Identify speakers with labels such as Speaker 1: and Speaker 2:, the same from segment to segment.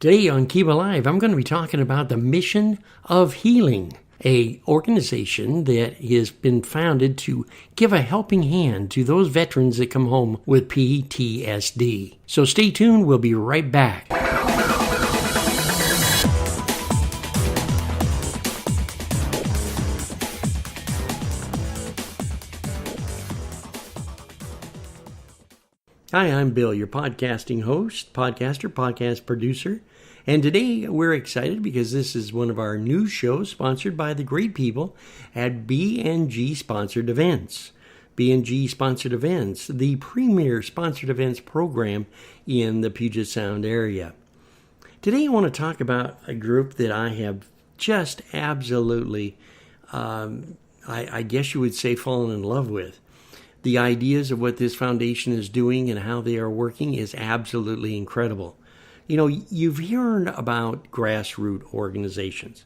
Speaker 1: Today on Keeba Live, I'm going to be talking about the Mission of Healing, a organization that has been founded to give a helping hand to those veterans that come home with PTSD. So stay tuned, we'll be right back. Hi, I'm Bill, your podcasting host, podcast producer, and today we're excited because this is one of our new shows sponsored by the great people at B&G Sponsored Events. B&G Sponsored Events, the premier sponsored events program in the Puget Sound area. Today I want to talk about a group that I have just absolutely, I guess you would say, fallen in love with. The ideas of what this foundation is doing and how they are working is absolutely incredible. You know, you've heard about grassroots organizations.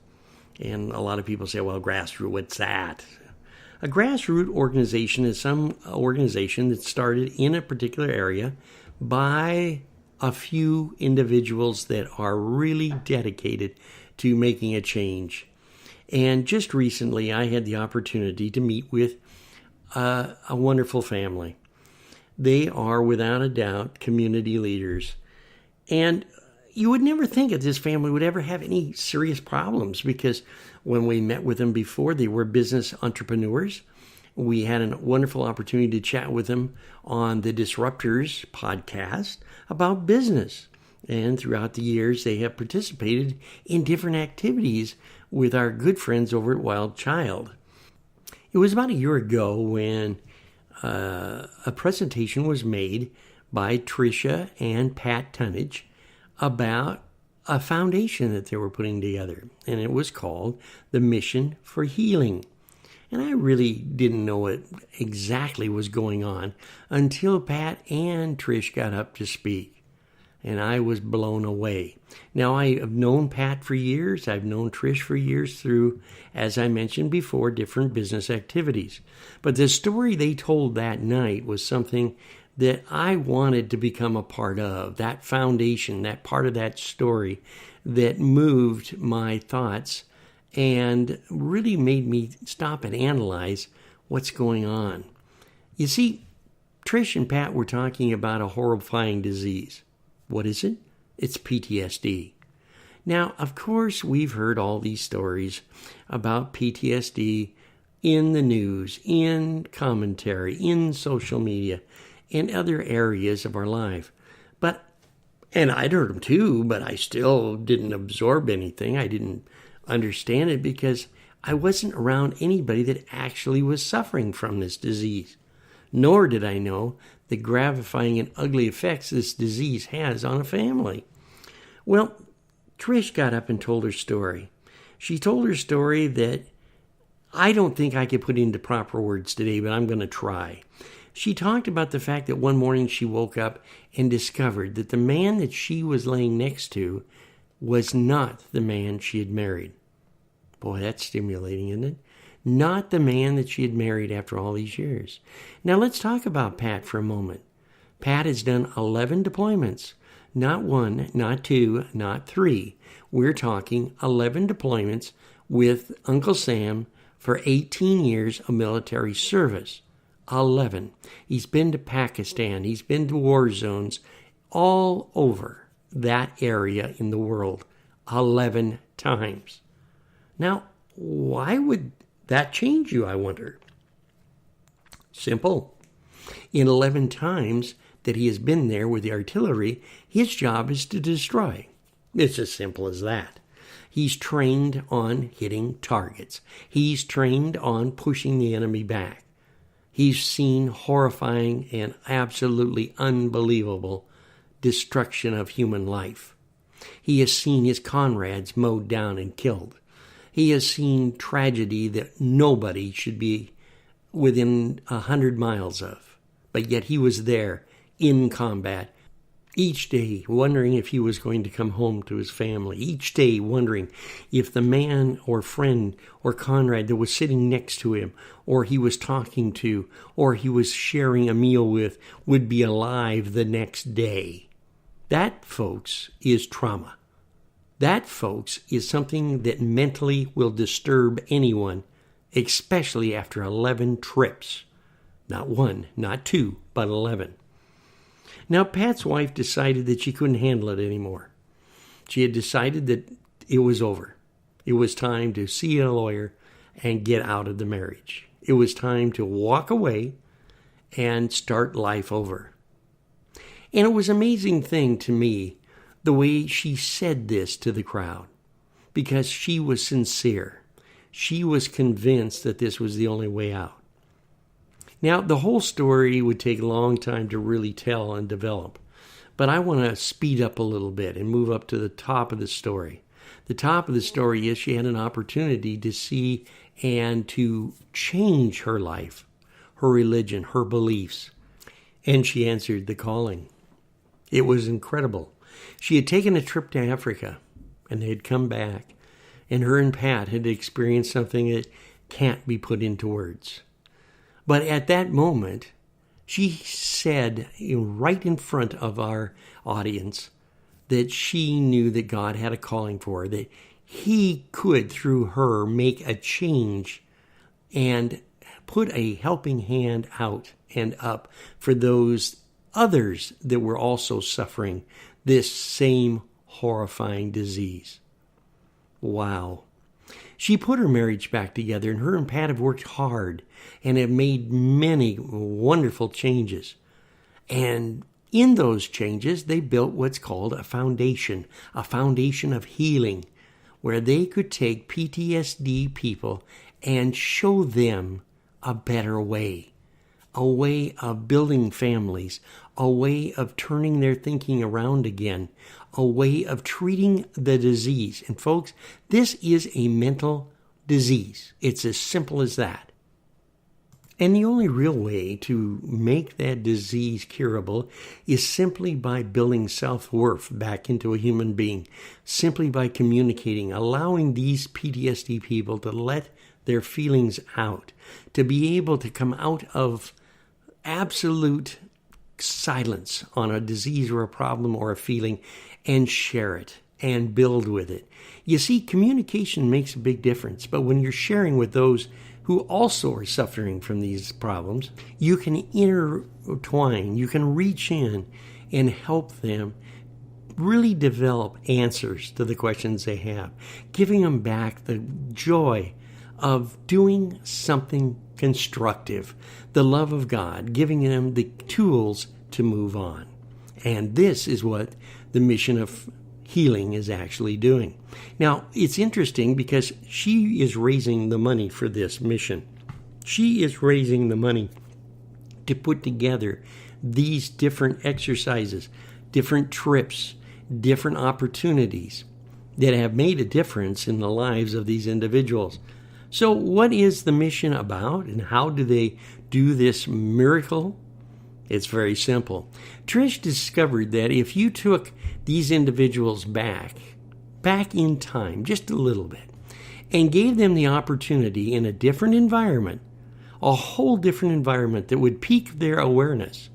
Speaker 1: And a lot of people say, well, grassroots, what's that? A grassroots organization is some organization that started in a particular area by a few individuals that are really dedicated to making a change. And just recently, I had the opportunity to meet with a wonderful family. They are, without a doubt, community leaders. And you would never think that this family would ever have any serious problems because when we met with them before, they were business entrepreneurs. We had a wonderful opportunity to chat with them on the Disruptors podcast about business. And throughout the years, they have participated in different activities with our good friends over at Wild Child. It was about a year ago when a presentation was made by Tricia and Pat Tunnage about a foundation that they were putting together, and it was called the Mission for Healing. And I really didn't know what exactly was going on until Pat and Trish got up to speak. And I was blown away. Now, I have known Pat for years. I've known Trish for years through, as I mentioned before, different business activities. But the story they told that night was something that I wanted to become a part of, that foundation, that part of that story that moved my thoughts and really made me stop and analyze what's going on. You see, Trish and Pat were talking about a horrifying disease. What is it? It's PTSD. Now, of course, we've heard all these stories about PTSD in the news, in commentary, in social media, in other areas of our life. And I'd heard them too, but I still didn't absorb anything. I didn't understand it because I wasn't around anybody that actually was suffering from this disease. Nor did I know the gratifying and ugly effects this disease has on a family. Well, Trish got up and told her story. She told her story that I don't think I could put into proper words today, but I'm going to try. She talked about the fact that one morning she woke up and discovered that the man that she was laying next to was not the man she had married. Boy, that's stimulating, isn't it? Not the man that she had married after all these years. Now let's talk about Pat for a moment. Pat has done 11 deployments. Not one, not two, not three. We're talking 11 deployments with Uncle Sam for 18 years of military service. 11. He's been to Pakistan. He's been to war zones all over that area in the world 11 times. Now, why would that change you, I wonder? Simple. In 11 times that he has been there with the artillery, his job is to destroy. It's as simple as that. He's trained on hitting targets. He's trained on pushing the enemy back. He's seen horrifying and absolutely unbelievable destruction of human life. He has seen his comrades mowed down and killed. He has seen tragedy that nobody should be within 100 miles of. But yet he was there in combat each day, wondering if he was going to come home to his family. Each day wondering if the man or friend or comrade that was sitting next to him or he was talking to or he was sharing a meal with would be alive the next day. That, folks, is trauma. That, folks, is something that mentally will disturb anyone, especially after 11 trips. Not one, not two, but 11. Now, Pat's wife decided that she couldn't handle it anymore. She had decided that it was over. It was time to see a lawyer and get out of the marriage. It was time to walk away and start life over. And it was an amazing thing to me, the way she said this to the crowd, because she was sincere. She was convinced that this was the only way out. Now, the whole story would take a long time to really tell and develop, but I want to speed up a little bit and move up to the top of the story. The top of the story is she had an opportunity to see and to change her life, her religion, her beliefs, and she answered the calling. It was incredible. She had taken a trip to Africa, and they had come back, and her and Pat had experienced something that can't be put into words. But at that moment, she said right in front of our audience that she knew that God had a calling for her, that He could, through her, make a change and put a helping hand out and up for those others that were also suffering this same horrifying disease. Wow. She put her marriage back together, and her and Pat have worked hard and have made many wonderful changes. And in those changes, they built what's called a foundation of healing, where they could take PTSD people and show them a better way, a way of building families, a way of turning their thinking around again, a way of treating the disease. And folks, this is a mental disease. It's as simple as that. And the only real way to make that disease curable is simply by building self-worth back into a human being, simply by communicating, allowing these PTSD people to let their feelings out, to be able to come out of absolute silence on a disease or a problem or a feeling and share it and build with it. You see, communication makes a big difference, but when you're sharing with those who also are suffering from these problems, you can intertwine, you can reach in and help them really develop answers to the questions they have, giving them back the joy of doing something constructive, the love of God, giving them the tools to move on. And this is what the mission of healing is actually doing. Now, it's interesting because she is raising the money for this mission. She is raising the money to put together these different exercises, different trips, different opportunities that have made a difference in the lives of these individuals. So what is the mission about, and how do they do this miracle? It's very simple. Trish discovered that if you took these individuals back in time, just a little bit, and gave them the opportunity in a different environment, a whole different environment that would pique their awareness,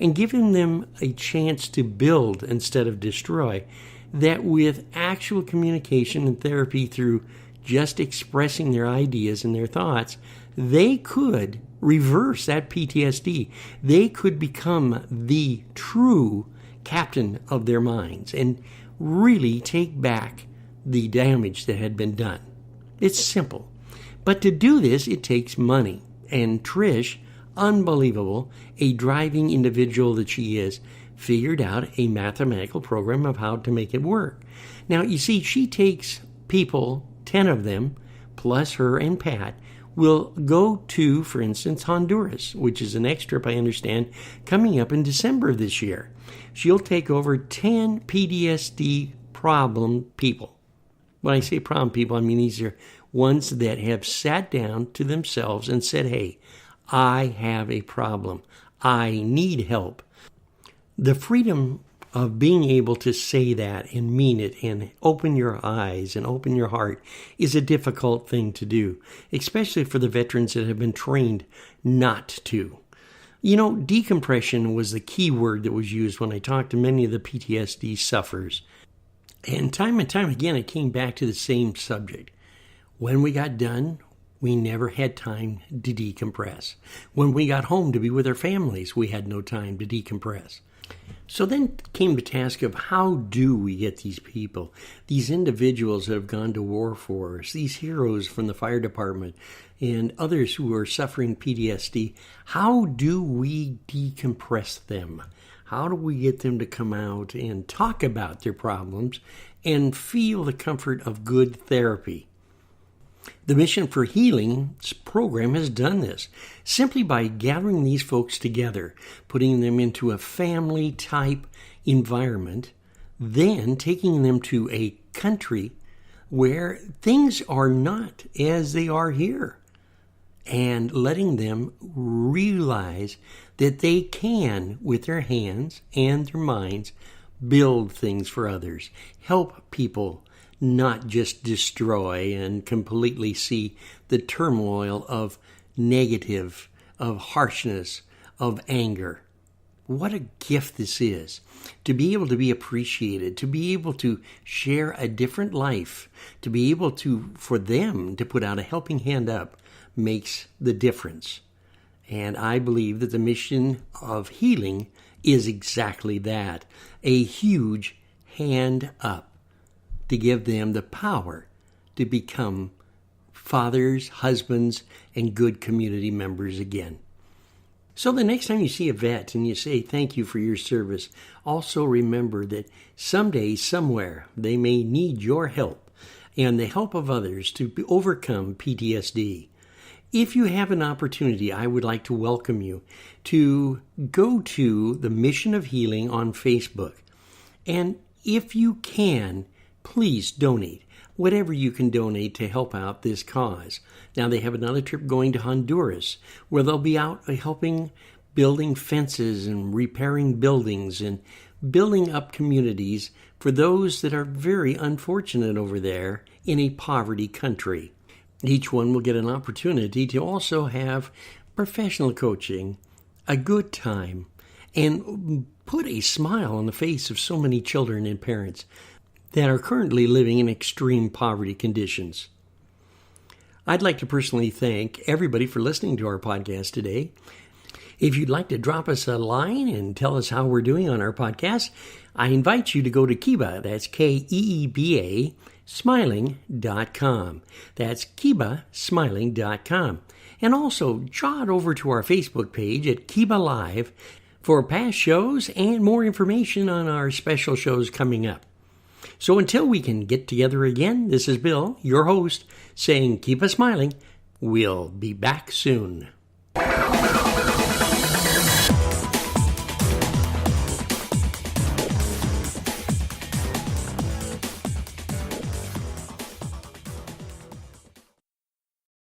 Speaker 1: and giving them a chance to build instead of destroy, that with actual communication and therapy through just expressing their ideas and their thoughts, they could reverse that PTSD. They could become the true captain of their minds and really take back the damage that had been done. It's simple. But to do this, it takes money. And Trish, unbelievable, a driving individual that she is, figured out a mathematical program of how to make it work. Now, you see, she takes people, 10 of them, plus her and Pat, will go to, for instance, Honduras, which is the next trip, I understand, coming up in December of this year. She'll take over 10 PTSD problem people. When I say problem people, I mean these are ones that have sat down to themselves and said, hey, I have a problem. I need help. The freedom of being able to say that and mean it and open your eyes and open your heart is a difficult thing to do, especially for the veterans that have been trained not to. You know, decompression was the key word that was used when I talked to many of the PTSD sufferers. And time again, it came back to the same subject. When we got done, we never had time to decompress. When we got home to be with our families, we had no time to decompress. So then came the task of how do we get these people, these individuals that have gone to war for us, these heroes from the fire department and others who are suffering PTSD, how do we decompress them? How do we get them to come out and talk about their problems and feel the comfort of good therapy? The Mission for Healing program has done this simply by gathering these folks together, putting them into a family-type environment, then taking them to a country where things are not as they are here, and letting them realize that they can, with their hands and their minds, build things for others, help people, not just destroy and completely see the turmoil of negative, of harshness, of anger. What a gift this is, to be able to be appreciated, to be able to share a different life, to be able to, for them to put out a helping hand up makes the difference. And I believe that the mission of healing is exactly that, a huge hand up to give them the power to become fathers, husbands, and good community members again. So the next time you see a vet and you say thank you for your service, also remember that someday, somewhere, they may need your help and the help of others to overcome PTSD. If you have an opportunity, I would like to welcome you to go to the Mission of Healing on Facebook. And if you can, please donate whatever you can donate to help out this cause. Now, they have another trip going to Honduras where they'll be out helping building fences and repairing buildings and building up communities for those that are very unfortunate over there in a poverty country. Each one will get an opportunity to also have professional coaching, a good time, and put a smile on the face of so many children and parents that are currently living in extreme poverty conditions. I'd like to personally thank everybody for listening to our podcast today. If you'd like to drop us a line and tell us how we're doing on our podcast, I invite you to go to Keeba, that's Keeba, smiling.com. That's Keeba, smiling.com. And also jot over to our Facebook page at Keeba Live for past shows and more information on our special shows coming up. So until we can get together again, this is Bill, your host, saying keep us smiling. We'll be back soon.